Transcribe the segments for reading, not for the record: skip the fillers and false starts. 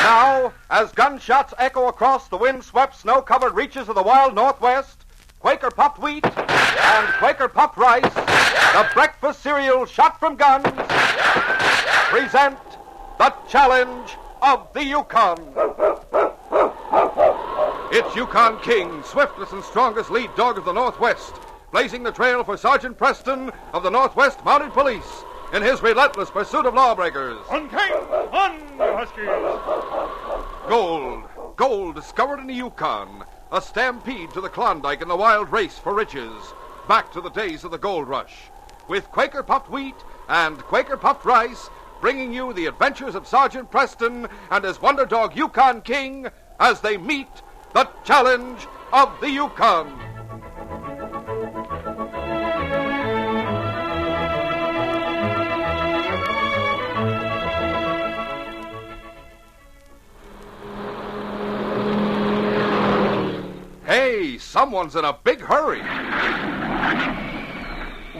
Now, as gunshots echo across the wind-swept, snow-covered reaches of the wild Northwest, Quaker puffed wheat and Quaker puffed rice, the breakfast cereal shot from guns, present the challenge of the Yukon. It's Yukon King, swiftest and strongest lead dog of the Northwest, blazing the trail for Sergeant Preston of the Northwest Mounted Police in his relentless pursuit of lawbreakers. On King! On, you Huskies! Gold discovered in the Yukon. A stampede to the Klondike in the wild race for riches. Back to the days of the gold rush. With Quaker puffed wheat and Quaker puffed rice, bringing you the adventures of Sergeant Preston and his wonder dog Yukon King as they meet the challenge of the Yukon. Hey, someone's in a big hurry.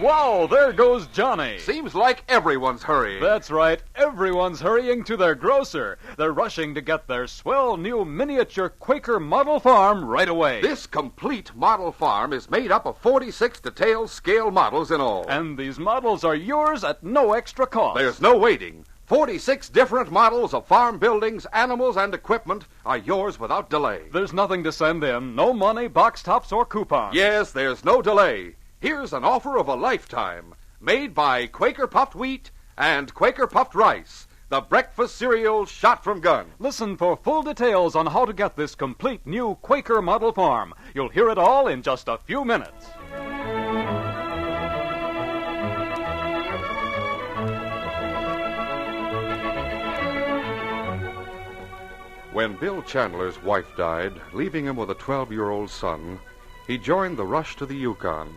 Wow, there goes Johnny. Seems like everyone's hurrying. That's right. Everyone's hurrying to their grocer. They're rushing to get their swell new miniature Quaker model farm right away. This complete model farm is made up of 46 detailed scale models in all. And these models are yours at no extra cost. There's no waiting. 46 different models of farm buildings, animals, and equipment are yours without delay. There's nothing to send in. No money, box tops, or coupons. Yes, there's no delay. Here's an offer of a lifetime, made by Quaker puffed wheat and Quaker puffed rice, the breakfast cereal shot from gun. Listen for full details on how to get this complete new Quaker model farm. You'll hear it all in just a few minutes. When Bill Chandler's wife died, leaving him with a 12-year-old son, he joined the rush to the Yukon,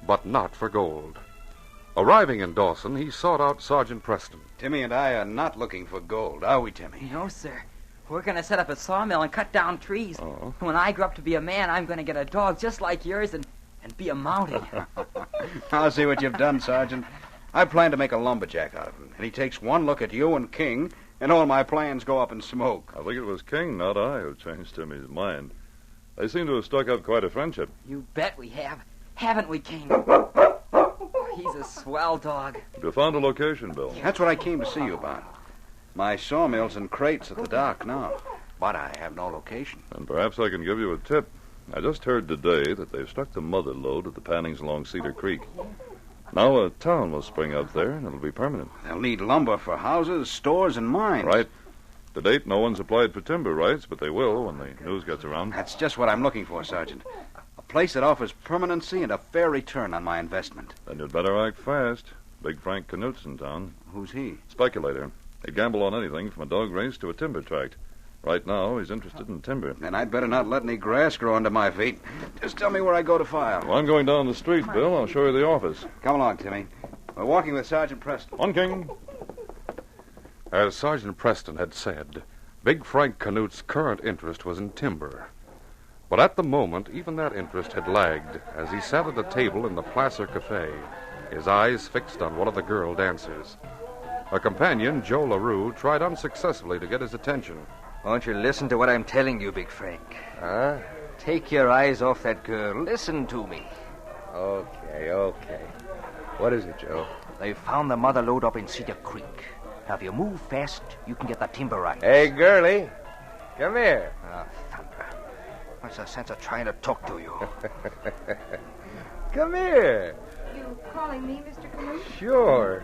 but not for gold. Arriving in Dawson, he sought out Sergeant Preston. Timmy and I are not looking for gold, are we, Timmy? No, sir. We're going to set up a sawmill and cut down trees. Oh. When I grow up to be a man, I'm going to get a dog just like yours and be a Mountie. I'll see what you've done, Sergeant. I plan to make a lumberjack out of him, and he takes one look at you and King, and all my plans go up in smoke. I think it was King, not I, who changed Timmy's mind. They seem to have struck up quite a friendship. You bet we have. Haven't we, King? He's a swell dog. You found a location, Bill. That's what I came to see you about. My sawmill's in crates at the dock now, but I have no location. And perhaps I can give you a tip. I just heard today that they've struck the mother lode at the pannings along Cedar Creek. Now a town will spring up there, and it'll be permanent. They'll need lumber for houses, stores, and mines. Right. To date, no one's applied for timber rights, but they will when the news gets around. That's just what I'm looking for, Sergeant. A place that offers permanency and a fair return on my investment. Then you'd better act fast. Big Frank Canute's in town. Who's he? Speculator. He'd gamble on anything from a dog race to a timber tract. Right now, he's interested in timber. Then I'd better not let any grass grow under my feet. Just tell me where I go to file. Well, I'm going down the street, Bill. I'll show you the office. Come along, Timmy. We're walking with Sergeant Preston. On, King. As Sergeant Preston had said, Big Frank Canute's current interest was in timber. But at the moment, even that interest had lagged as he sat at a table in the Placer Cafe, his eyes fixed on one of the girl dancers. A companion, Joe LaRue, tried unsuccessfully to get his attention. Won't you listen to what I'm telling you, Big Frank? Huh? Take your eyes off that girl. Listen to me. Okay. What is it, Joe? They found the mother lode up in Cedar Creek. Now, if you move fast, you can get the timber right. Hey, girlie. Come here. Oh, thunder. What's the sense of trying to talk to you? Come here. You calling me, Mr. Canute? Sure.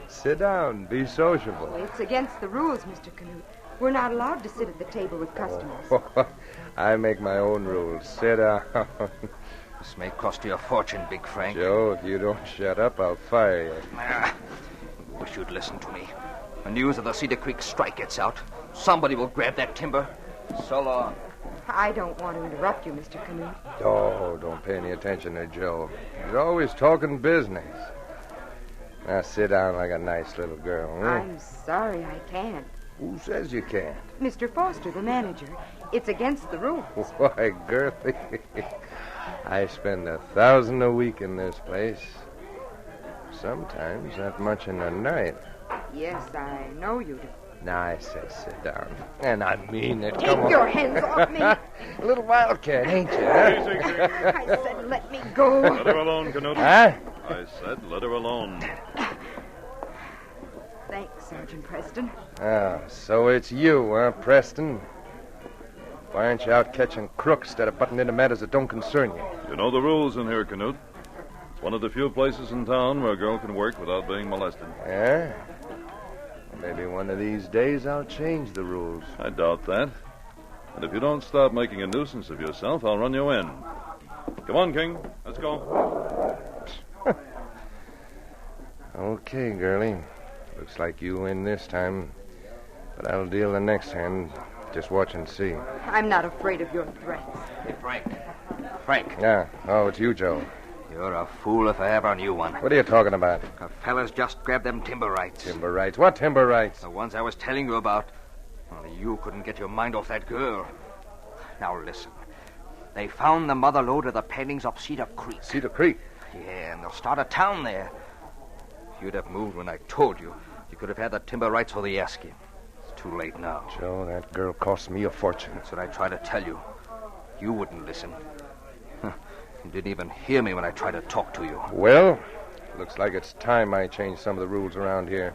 Sit down. Be sociable. It's against the rules, Mr. Canute. We're not allowed to sit at the table with customers. I make my own rules. Sit down. This may cost you a fortune, Big Frank. Joe, if you don't shut up, I'll fire you. Wish you'd listen to me. When news of the Cedar Creek strike gets out, somebody will grab that timber. So long. I don't want to interrupt you, Mr. Canute. Oh, don't pay any attention to Joe. He's always talking business. Now sit down like a nice little girl. I'm sorry I can't. Who says you can't? Mr. Foster, the manager. It's against the rules. Why, girlie, I spend $1,000 a week in this place. Sometimes that much in a night. Yes, I know you do. Now I said sit down. And I mean it. Take Come on. your hands off me. A little wildcat, ain't you? Huh? I said let me go. Let her alone, Canute. Huh? I said let her alone. Thanks, Sergeant Preston. Oh, so it's you, huh, Preston? Why aren't you out catching crooks instead of butting into matters that don't concern you? You know the rules in here, Canute. It's one of the few places in town where a girl can work without being molested. Yeah? Maybe one of these days I'll change the rules. I doubt that. And if you don't stop making a nuisance of yourself, I'll run you in. Come on, King. Let's go. Okay, girlie. Looks like you win this time. But I'll deal the next hand. Just watch and see. I'm not afraid of your threats. Hey, Frank. Frank, Yeah. Oh, it's you, Joe. you're a fool if I ever knew one. What are you talking about? The fellas just grabbed them timber rights. Timber rights. What timber rights? The ones I was telling you about. Only you couldn't get your mind off that girl. Now listen. They found the mother lode of the paintings up Cedar Creek. Cedar Creek. Yeah, and they'll start a town there. If you'd have moved when I told you, you could have had the timber rights for the asking. It's too late now. Joe, that girl cost me a fortune. That's what I tried to tell you. You wouldn't listen. You didn't even hear me when I tried to talk to you. Well, looks like it's time I changed some of the rules around here.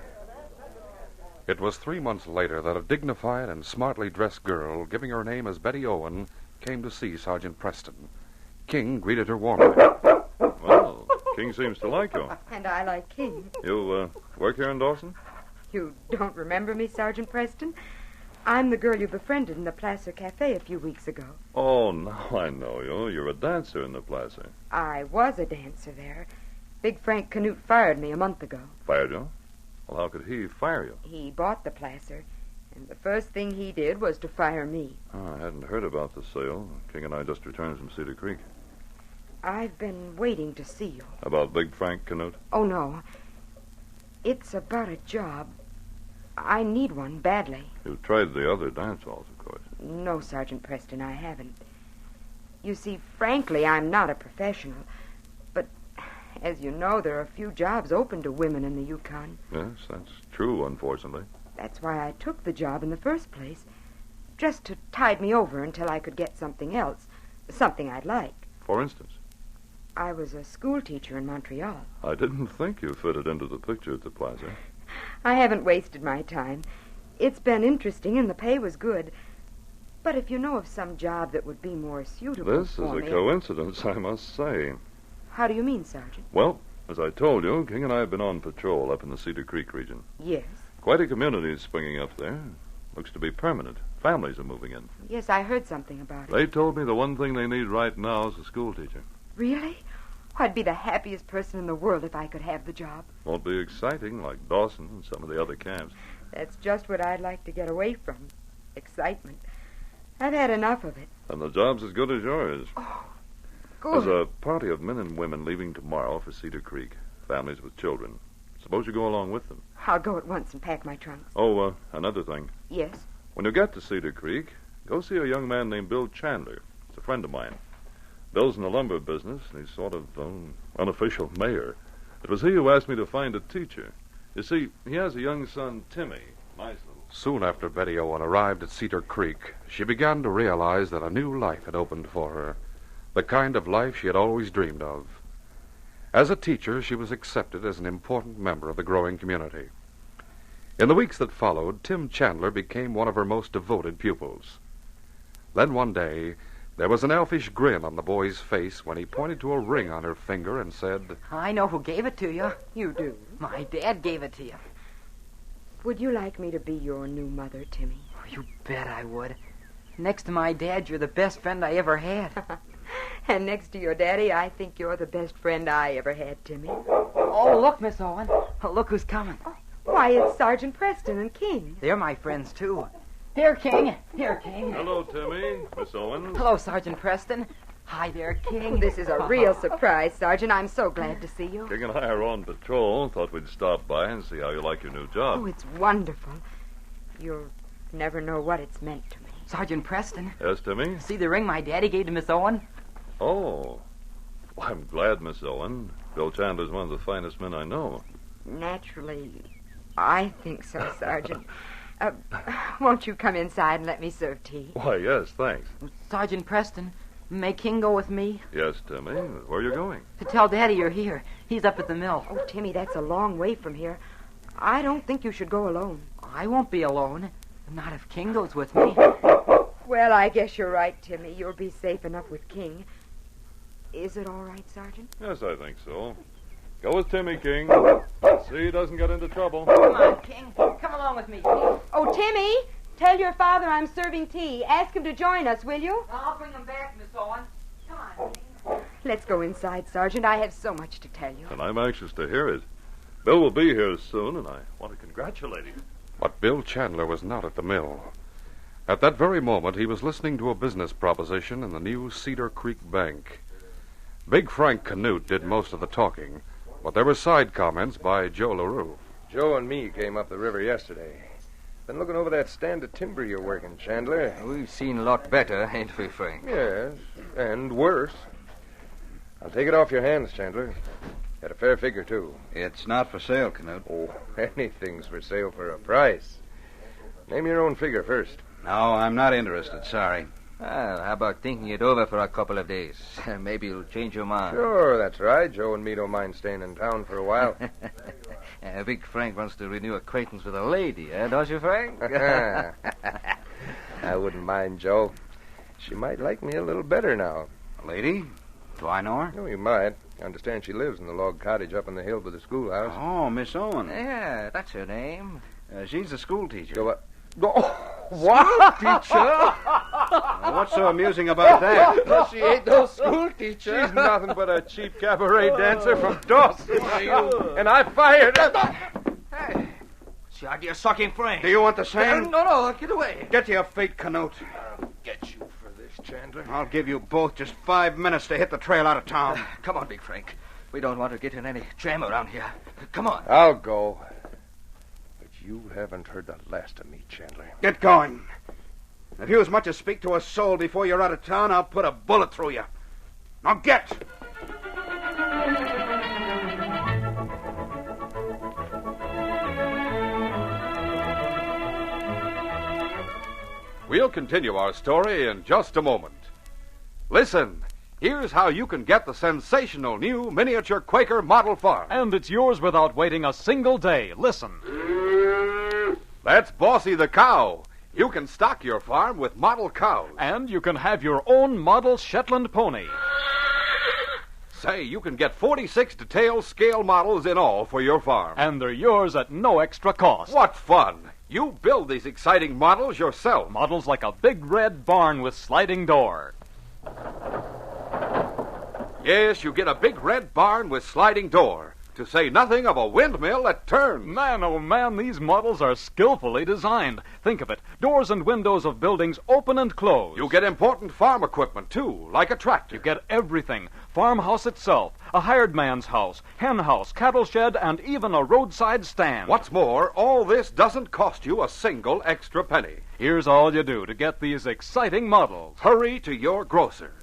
It was 3 months later that a dignified and smartly dressed girl, giving her name as Betty Owen, came to see Sergeant Preston. King greeted her warmly. Well, King seems to like you. And I like King. You work here in Dawson? You don't remember me, Sergeant Preston? I'm the girl you befriended in the Placer Cafe a few weeks ago. Oh, now I know you. You're a dancer in the plaza. I was a dancer there. Big Frank Canute fired me a month ago. Fired you? Well, how could he fire you? He bought the placer, and the first thing he did was to fire me. Oh, I hadn't heard about the sale. King and I just returned from Cedar Creek. I've been waiting to see you. About Big Frank Canute? Oh, no. It's about a job. I need one badly. You've tried the other dance halls, of course. No, Sergeant Preston, I haven't. You see, frankly, I'm not a professional. But, as you know, there are few jobs open to women in the Yukon. Yes, that's true, unfortunately. That's why I took the job in the first place. Just to tide me over until I could get something else. Something I'd like. For instance? I was a school teacher in Montreal. I didn't think you fitted into the picture at the plaza. I haven't wasted my time. It's been interesting and the pay was good. But if you know of some job that would be more suitable This is for a me... coincidence, I must say. How do you mean, Sergeant? Well, as I told you, King and I have been on patrol up in the Cedar Creek region. Yes. Quite a community is springing up there. Looks to be permanent. Families are moving in. Yes, I heard something about it. They told me the one thing they need right now is a school teacher. Really? I'd be the happiest person in the world if I could have the job. Won't be exciting like Dawson and some of the other camps. That's just what I'd like to get away from. Excitement. I've had enough of it. And the job's as good as yours. Good. There's a party of men and women leaving tomorrow for Cedar Creek. Families with children. Suppose you go along with them. I'll go at once and pack my trunks. Oh, another thing. Yes? When you get to Cedar Creek, go see a young man named Bill Chandler. He's a friend of mine. Bill's in the lumber business, and he's sort of unofficial mayor. It was he who asked me to find a teacher. You see, he has a young son, Timmy. Nice little... Soon after Betty Owen arrived at Cedar Creek, she began to realize that a new life had opened for her. The kind of life she had always dreamed of. As a teacher, she was accepted as an important member of the growing community. In the weeks that followed, Tim Chandler became one of her most devoted pupils. Then one day, there was an elfish grin on the boy's face when he pointed to a ring on her finger and said, I know who gave it to you. You do? My dad gave it to you. Would you like me to be your new mother, Timmy? You bet I would. Next to my dad, you're the best friend I ever had. And next to your daddy, I think you're the best friend I ever had, Timmy. Oh, look, Miss Owen. Look who's coming. Why, it's Sergeant Preston and King. They're my friends, too. Here, King. Here, King. Hello, Timmy. Miss Owens. Hello, Sergeant Preston. Hi there, King. This is a real surprise, Sergeant. I'm so glad to see you. King and I are on patrol. Thought we'd stop by and see how you like your new job. Oh, it's wonderful. You'll never know what it's meant to me. Sergeant Preston. Yes, Timmy? See the ring my daddy gave to Miss Owen? Oh. Well, I'm glad, Miss Owen. Bill Chandler's one of the finest men I know. Naturally, I think so, Sergeant. Won't you come inside and let me serve tea? Why, yes, thanks. Sergeant Preston, may King go with me? Yes, Timmy. Where are you going? To tell Daddy you're here. He's up at the mill. Oh, Timmy, that's a long way from here. I don't think you should go alone. I won't be alone. Not if King goes with me. Well, I guess you're right, Timmy. You'll be safe enough with King. Is it all right, Sergeant? Yes, I think so. Go with Timmy, King. See he doesn't get into trouble. Come on, King. Come along with me, King. Oh, Timmy, tell your father I'm serving tea. Ask him to join us, will you? I'll bring him back, Miss Owen. Come on, King. Let's go inside, Sergeant. I have so much to tell you. And I'm anxious to hear it. Bill will be here soon, and I want to congratulate him. But Bill Chandler was not at the mill. At that very moment, he was listening to a business proposition in the new Cedar Creek Bank. Big Frank Canute did most of the talking, but there were side comments by Joe LaRue. Joe and me came up the river yesterday. Been looking over that stand of timber you're working, Chandler. We've seen a lot better, ain't we, Frank? Yes, and worse. I'll take it off your hands, Chandler. At a fair figure, too. It's not for sale, Canute. Oh, anything's for sale for a price. Name your own figure first. No, I'm not interested, sorry. Well, how about thinking it over for a couple of days? Maybe you'll change your mind. Sure, that's right. Joe and me don't mind staying in town for a while. Big Frank wants to renew acquaintance with a lady, don't you, Frank? I wouldn't mind, Joe. She might like me a little better now. A lady? Do I know her? No, you might. I understand she lives in the log cottage up on the hill by the schoolhouse. Oh, Miss Owen. Yeah, that's her name. She's a school teacher. Go what? What? Teacher? What's so amusing about that? Well, she ain't no school teacher. She's nothing but a cheap cabaret dancer from Dawson. And I fired her. Hey, she out here sucking Frank. Do you want the same? No, get away. Get to your feet, Canute. I'll get you for this, Chandler. I'll give you both just 5 minutes to hit the trail out of town. Come on, Big Frank. We don't want to get in any jam around here. Come on. I'll go. But you haven't heard the last of me, Chandler. Get going. If you as much as speak to a soul before you're out of town, I'll put a bullet through you. Now get! We'll continue our story in just a moment. Listen, here's how you can get the sensational new miniature Quaker model farm. And it's yours without waiting a single day. Listen. That's Bossy the cow. You can stock your farm with model cows. And you can have your own model Shetland pony. Say, you can get 46 detailed scale models in all for your farm. And they're yours at no extra cost. What fun! You build these exciting models yourself. Models like a big red barn with sliding door. Yes, you get a big red barn with sliding door. To say nothing of a windmill that turns. Man, oh man, these models are skillfully designed. Think of it. Doors and windows of buildings open and close. You get important farm equipment, too, like a tractor. You get everything. Farmhouse itself, a hired man's house, hen house, cattle shed, and even a roadside stand. What's more, all this doesn't cost you a single extra penny. Here's all you do to get these exciting models. Hurry to your grocer.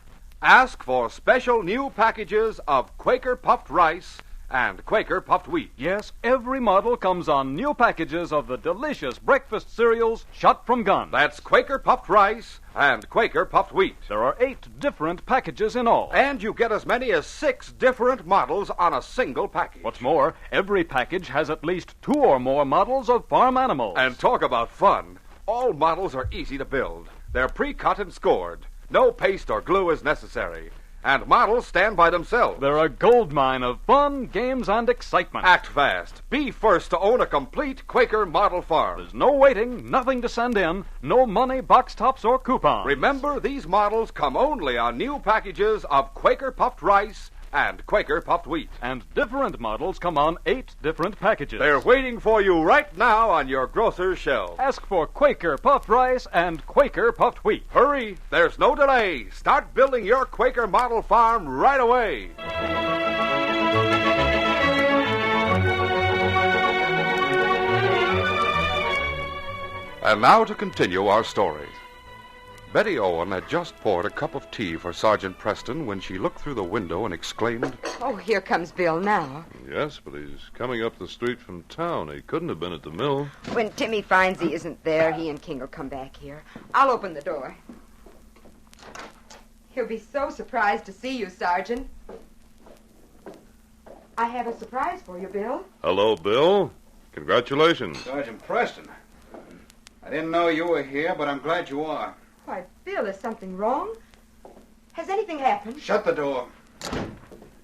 Ask for special new packages of Quaker puffed rice and Quaker puffed wheat. Yes, every model comes on new packages of the delicious breakfast cereals shot from guns. That's Quaker puffed rice and Quaker puffed wheat. There are 8 different packages in all. And you get as many as 6 different models on a single package. What's more, every package has at least 2 or more models of farm animals. And talk about fun. All models are easy to build. They're pre-cut and scored. No paste or glue is necessary. And models stand by themselves. They're a gold mine of fun, games, and excitement. Act fast. Be first to own a complete Quaker model farm. There's no waiting, nothing to send in, no money, box tops, or coupons. Remember, these models come only on new packages of Quaker puffed rice and Quaker puffed wheat. And different models come on 8 different packages. They're waiting for you right now on your grocer's shelf. Ask for Quaker puffed rice and Quaker puffed wheat. Hurry, there's no delay. Start building your Quaker model farm right away. And now to continue our story. Betty Owen had just poured a cup of tea for Sergeant Preston when she looked through the window and exclaimed, Oh, here comes Bill now. Yes, but he's coming up the street from town. He couldn't have been at the mill. When Timmy finds he isn't there, he and King will come back here. I'll open the door. He'll be so surprised to see you, Sergeant. I have a surprise for you, Bill. Hello, Bill. Congratulations. Sergeant Preston. I didn't know you were here, but I'm glad you are. Why, Bill, is something wrong? Has anything happened? Shut the door.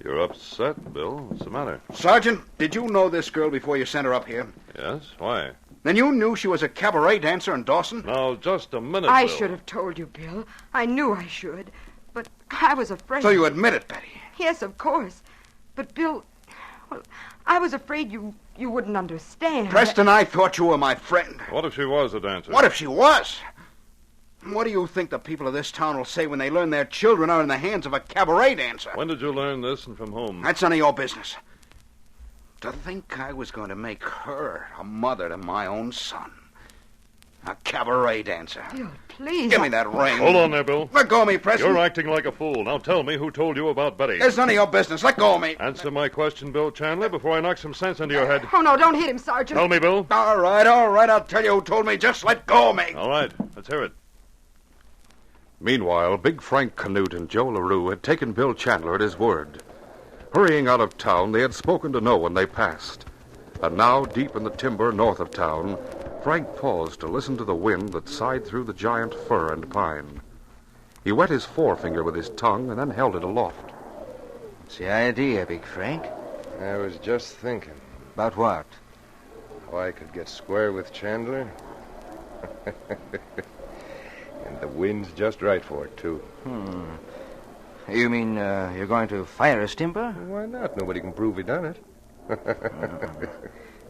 You're upset, Bill. What's the matter? Sergeant, did you know this girl before you sent her up here? Yes? Why? Then you knew she was a cabaret dancer in Dawson? Now, just a minute, I Bill. should have told you, Bill. I knew I should. But I was afraid. So you admit it, Betty? Yes, of course. But, Bill, well, I was afraid you wouldn't understand. Preston, I thought you were my friend. What if she was a dancer? What if she was? What do you think the people of this town will say when they learn their children are in the hands of a cabaret dancer? When did you learn this and from whom? That's none of your business. To think I was going to make her a mother to my own son. A cabaret dancer. Bill, please. Give me that ring. Hold on there, Bill. Let go of me, Preston. You're acting like a fool. Now tell me who told you about Betty. It's none of your business. Let go of me. Answer my question, Bill Chandler, before I knock some sense into your head. Oh, no, don't hit him, Sergeant. Tell me, Bill. All right. I'll tell you who told me. Just let go of me. All right. Let's hear it. Meanwhile, Big Frank Canute and Joe LaRue had taken Bill Chandler at his word. Hurrying out of town, they had spoken to no one they passed. And now, deep in the timber north of town, Frank paused to listen to the wind that sighed through the giant fir and pine. He wet his forefinger with his tongue and then held it aloft. What's the idea, Big Frank? I was just thinking About what? how I could get square with Chandler. And the wind's just right for it, too. You mean you're going to fire a stimper? Why not? Nobody can prove he done it.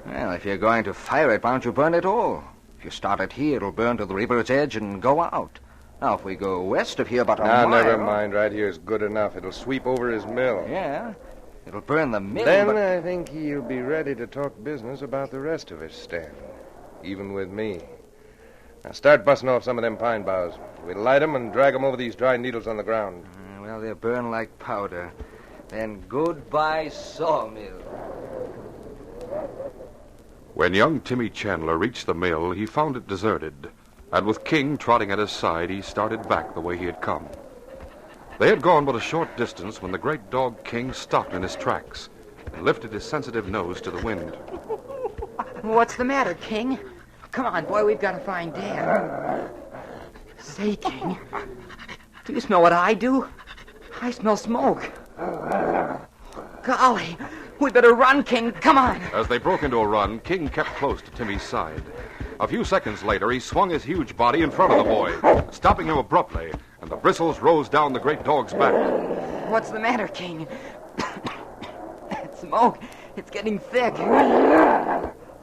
Well, if you're going to fire it, why don't you burn it all? If you start it here, it'll burn to the river's edge and go out. Now, if we go west of here about a mile... Never mind. Right here is good enough. It'll sweep over his mill. Yeah, it'll burn the mill, Then but... I think he'll be ready to talk business about the rest of his stand, even with me. Now start busting off some of them pine boughs. We'll light 'em and drag 'em over these dry needles on the ground. Well, they'll burn like powder. Then goodbye, sawmill. When young Timmy Chandler reached the mill, he found it deserted, and with King trotting at his side, he started back the way he had come. They had gone but a short distance when the great dog King stopped in his tracks and lifted his sensitive nose to the wind. What's the matter, King? Come on, boy, we've got to find Dad. Say, King, do you smell what I do? I smell smoke. Golly, we better run, King. Come on. As they broke into a run, King kept close to Timmy's side. A few seconds later, he swung his huge body in front of the boy, stopping him abruptly, and the bristles rose down the great dog's back. What's the matter, King? That smoke, it's getting thick.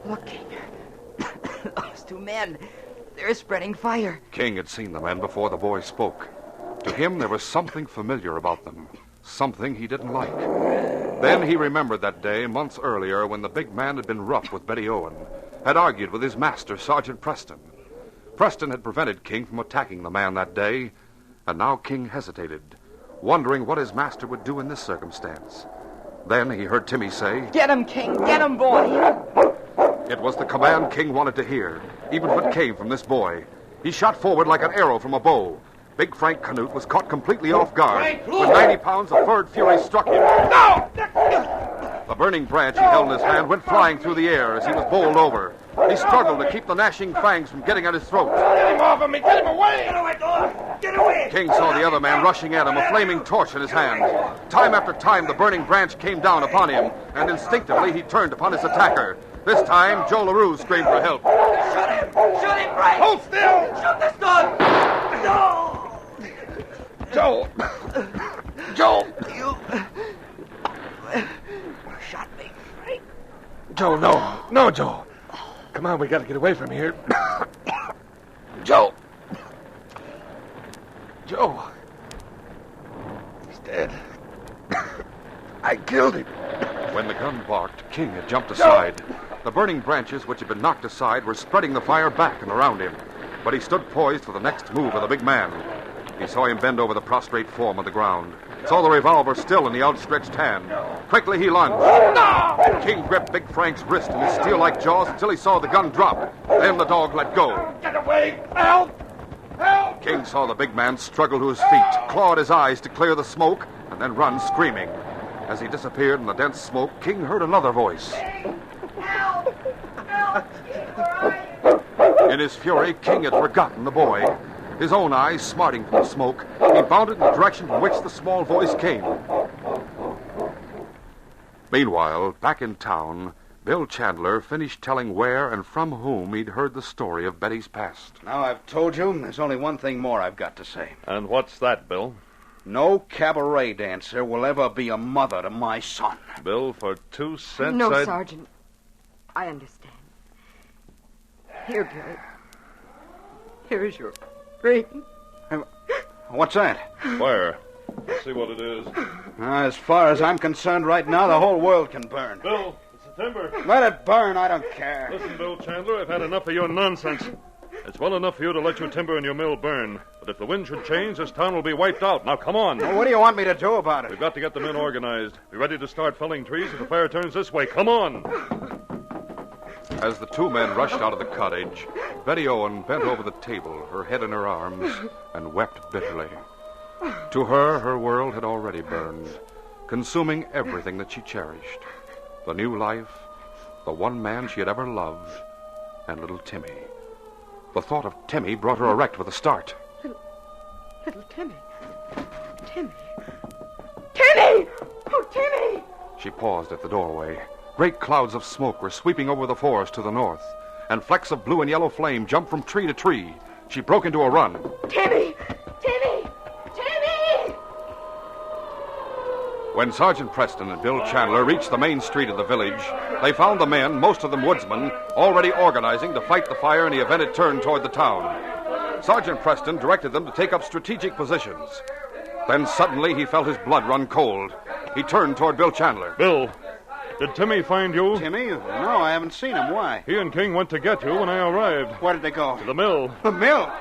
Look, King. Those two men, they're spreading fire. King had seen the men before the boy spoke. To him, there was something familiar about them, something he didn't like. Then he remembered that day, months earlier, when the big man had been rough with Betty Owen, had argued with his master, Sergeant Preston. Preston had prevented King from attacking the man that day, and now King hesitated, wondering what his master would do in this circumstance. Then he heard Timmy say, Get him, King. Get him, boy. It was the command King wanted to hear, even if it came from this boy. He shot forward like an arrow from a bow. Big Frank Canute was caught completely off guard when 90 pounds of furred fury struck him. No! The burning branch he held in his hand went flying through the air as he was bowled over. He struggled to keep the gnashing fangs from getting at his throat. Get him off of me! Get him away! Get away, dog! Get away! King saw the other man rushing at him, a flaming torch in his hand. Time after time, the burning branch came down upon him, and instinctively he turned upon his attacker. This time, Joe LaRue screamed for help. Shoot him! Shoot him, Frank! Hold still! Shoot this dog! No! Joe! Joe! You shot me, Frank. Joe, no. No, Joe. Come on, we got to get away from here. Joe! Joe. He's dead. I killed him. When the gun barked, King had jumped aside. The burning branches, which had been knocked aside, were spreading the fire back and around him. but he stood poised for the next move of the big man. He saw him bend over the prostrate form on the ground, saw the revolver still in the outstretched hand. Quickly he lunged. No! King gripped Big Frank's wrist in his steel-like jaws until he saw the gun drop. Then the dog let go. Get away! Help! Help! King saw the big man struggle to his feet, clawed his eyes to clear the smoke, and then run screaming. As he disappeared in the dense smoke, King heard another voice. Help! Help! King, In his fury, King had forgotten the boy. His own eyes smarting from the smoke, he bounded in the direction from which the small voice came. Meanwhile, back in town, Bill Chandler finished telling where and from whom he'd heard the story of Betty's past. Now I've told you, there's only one thing more I've got to say. And what's that, Bill? No cabaret dancer will ever be a mother to my son. Bill, for 2 cents, No, I'd... Sergeant. I understand. Here, Billy. Here's your ring. What's that? Fire. Let's see what it is. As far as I'm concerned right now, the whole world can burn. Bill, it's the timber. Let it burn, I don't care. Listen, Bill Chandler, I've had enough of your nonsense. It's well enough for you to let your timber in your mill burn. But if the wind should change, this town will be wiped out. Now, come on. Well, what do you want me to do about it? We've got to get the men organized. Be ready to start felling trees if the fire turns this way. Come on. As the two men rushed out of the cottage, Betty Owen bent over the table, her head in her arms, and wept bitterly. To her world had already burned, consuming everything that she cherished. The new life, the one man she had ever loved, and little Timmy. The thought of Timmy brought her erect with a start. Little Timmy. Timmy. Timmy! Oh, Timmy! She paused at the doorway. Great clouds of smoke were sweeping over the forest to the north, and flecks of blue and yellow flame jumped from tree to tree. She broke into a run. Timmy! Timmy! Timmy! When Sergeant Preston and Bill Chandler reached the main street of the village, they found the men, most of them woodsmen, already organizing to fight the fire in the event it turned toward the town. Sergeant Preston directed them to take up strategic positions. Then suddenly he felt his blood run cold. He turned toward Bill Chandler. Bill, did Timmy find you? Timmy? No, I haven't seen him. Why? He and King went to get you when I arrived. Where did they go? To the mill. The mill?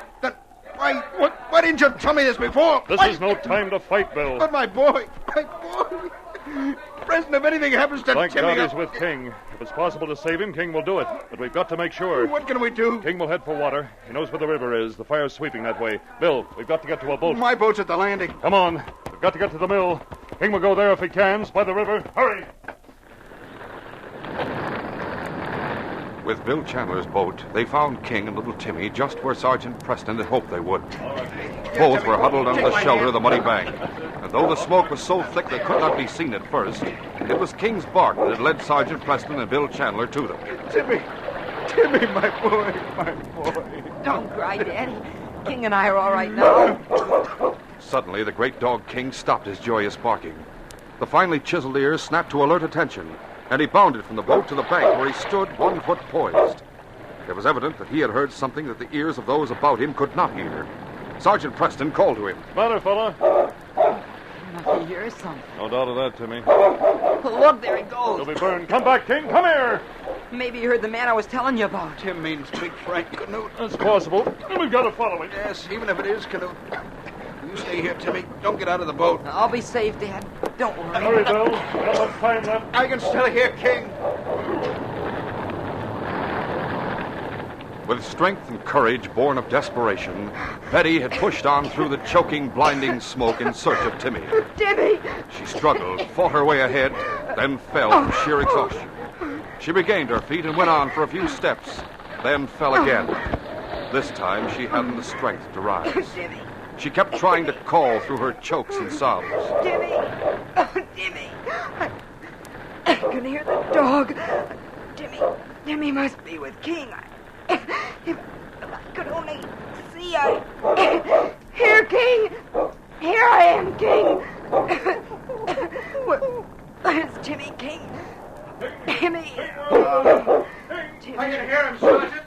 Why didn't you tell me this before? This is no time to fight, Bill. But my boy. Preston, if anything happens to Thank Timmy... God he's with King. If it's possible to save him, King will do it. But we've got to make sure. What can we do? King will head for water. He knows where the river is. The fire's sweeping that way. Bill, we've got to get to a boat. My boat's at the landing. Come on. We've got to get to the mill. King will go there if he can, by the river. Hurry! With Bill Chandler's boat, they found King and little Timmy just where Sergeant Preston had hoped they would. Both were huddled under the shelter of the muddy bank. And though the smoke was so thick they could not be seen at first, it was King's bark that had led Sergeant Preston and Bill Chandler to them. Timmy, my boy. Don't cry, Daddy. King and I are all right now. Suddenly, the great dog King stopped his joyous barking. The finely chiseled ears snapped to alert attention, and he bounded from the boat to the bank where he stood 1 foot poised. It was evident that he had heard something that the ears of those about him could not hear. Sergeant Preston called to him. Matter, fella? He hears something. No doubt of that, Timmy. Look, there he goes. He'll be burned. Come back, King. Come here. Maybe you heard the man I was telling you about. Tim means Big Frank Canute. That's possible. We've got to follow him. Yes, even if it is Canute. You stay here, Timmy. Don't get out of the boat. I'll be safe, Dad. Don't worry. Hurry, Bill. We don't have time left. I can still hear King. With strength and courage born of desperation, Betty had pushed on through the choking, blinding smoke in search of Timmy. Timmy! She struggled, fought her way ahead, then fell from sheer exhaustion. She regained her feet and went on for a few steps, then fell again. This time she hadn't the strength to rise. Timmy! She kept trying to call through her chokes and sobs. Timmy! Oh, Timmy! I can hear the dog. Timmy must be with King. If I could only see, Here, King! Here I am, King! Where's Timmy, King? Timmy! Timmy. I can hear him, Sergeant.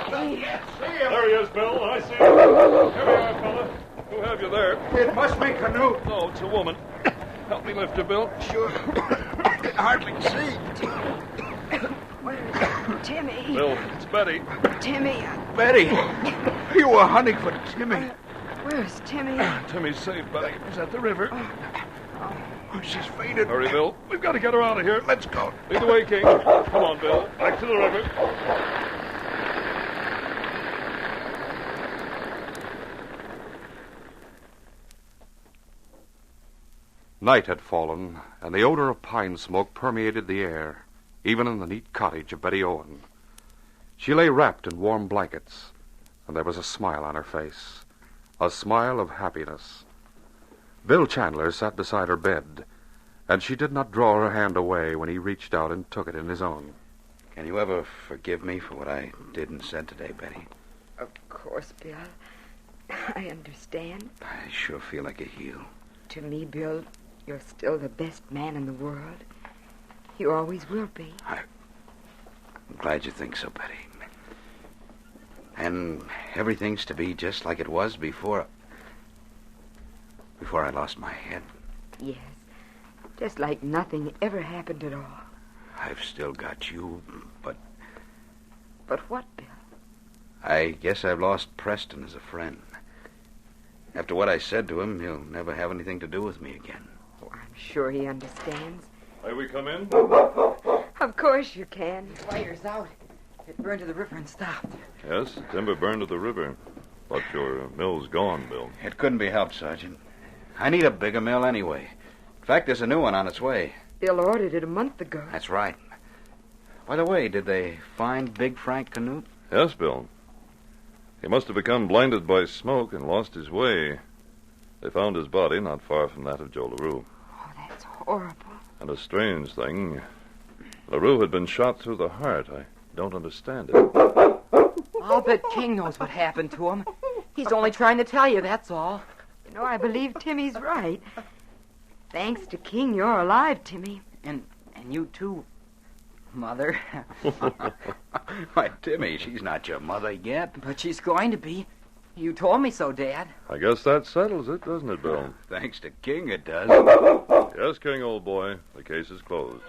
Timmy. There he is, Bill. I see him. Here we are, fella. Who have you there? It must be Canute. No, it's a woman. Help me lift her, Bill. Sure. I can hardly see. Timmy. Bill, it's Betty. Timmy. Betty, you were hunting for Timmy. Where's Timmy? Timmy's safe, Betty. He's at the river. Oh, she's fainted. Hurry, Bill. We've got to get her out of here. Let's go. Lead the way, King. Come on, Bill. Back to the river. Night had fallen, and the odor of pine smoke permeated the air, even in the neat cottage of Betty Owen. She lay wrapped in warm blankets, and there was a smile on her face, a smile of happiness. Bill Chandler sat beside her bed, and she did not draw her hand away when he reached out and took it in his own. Can you ever forgive me for what I did and said today, Betty? Of course, Bill. I understand. I sure feel like a heel. To me, Bill, you're still the best man in the world. You always will be. I'm glad you think so, Betty. And everything's to be just like it was before I lost my head. Yes. Just like nothing ever happened at all. I've still got you, but But what, Bill? I guess I've lost Preston as a friend. After what I said to him, he'll never have anything to do with me again. Oh, I'm sure he understands. May we come in? Of course you can. The fire's out. It burned to the river and stopped. Yes, timber burned to the river. But your mill's gone, Bill. It couldn't be helped, Sergeant. I need a bigger mill anyway. In fact, there's a new one on its way. Bill ordered it a month ago. That's right. By the way, did they find Big Frank Canute? Yes, Bill. He must have become blinded by smoke and lost his way. They found his body not far from that of Joe LaRue. Oh, that's horrible. And a strange thing, LaRue had been shot through the heart. I don't understand it. I'll bet King knows what happened to him. He's only trying to tell you, that's all. You know, I believe Timmy's right. Thanks to King, you're alive, Timmy. And you too, Mother. Why, Timmy, she's not your mother yet. But she's going to be. You told me so, Dad. I guess that settles it, doesn't it, Bill? Thanks to King, it does. Yes, King, old boy. The case is closed.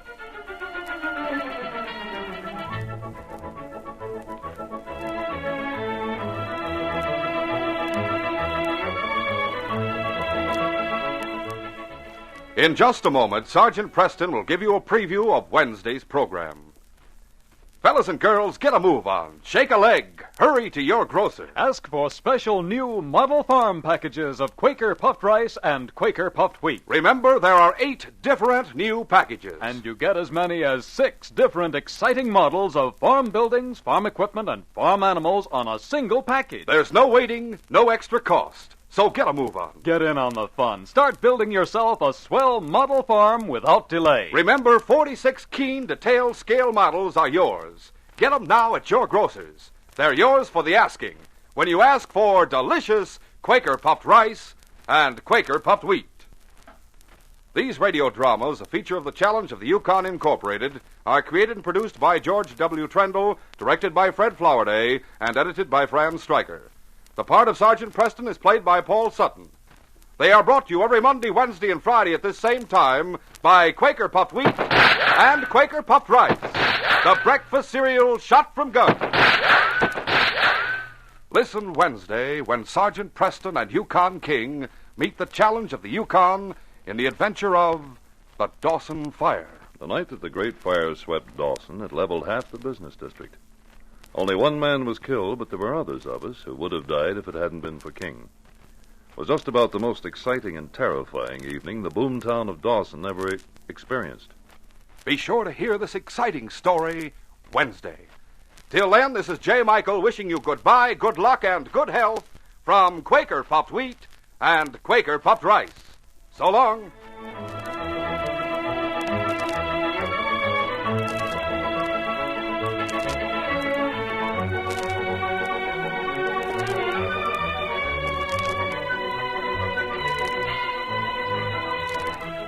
In just a moment, Sergeant Preston will give you a preview of Wednesday's program. Fellas and girls, get a move on. Shake a leg. Hurry to your grocer. Ask for special new Model Farm packages of Quaker puffed rice and Quaker puffed wheat. Remember, there are 8 different new packages. And you get as many as 6 different exciting models of farm buildings, farm equipment, and farm animals on a single package. There's no waiting, no extra cost. So get a move on. Get in on the fun. Start building yourself a swell model farm without delay. Remember, 46 keen, detailed scale models are yours. Get them now at your grocer's. They're yours for the asking when you ask for delicious Quaker puffed rice and Quaker puffed wheat. These radio dramas, a feature of the Challenge of the Yukon Incorporated, are created and produced by George W. Trendle, directed by Fred Flowerday, and edited by Fran Stryker. The part of Sergeant Preston is played by Paul Sutton. They are brought to you every Monday, Wednesday, and Friday at this same time by Quaker Puffed Wheat and Quaker Puffed Rice, the breakfast cereal shot from guns. Listen Wednesday when Sergeant Preston and Yukon King meet the challenge of the Yukon in the adventure of the Dawson Fire. The night that the Great Fire swept Dawson, it leveled half the business district. Only one man was killed, but there were others of us who would have died if it hadn't been for King. It was just about the most exciting and terrifying evening the boomtown of Dawson ever experienced. Be sure to hear this exciting story Wednesday. Till then, this is J. Michael wishing you goodbye, good luck, and good health from Quaker Puffed Wheat and Quaker Puffed Rice. So long.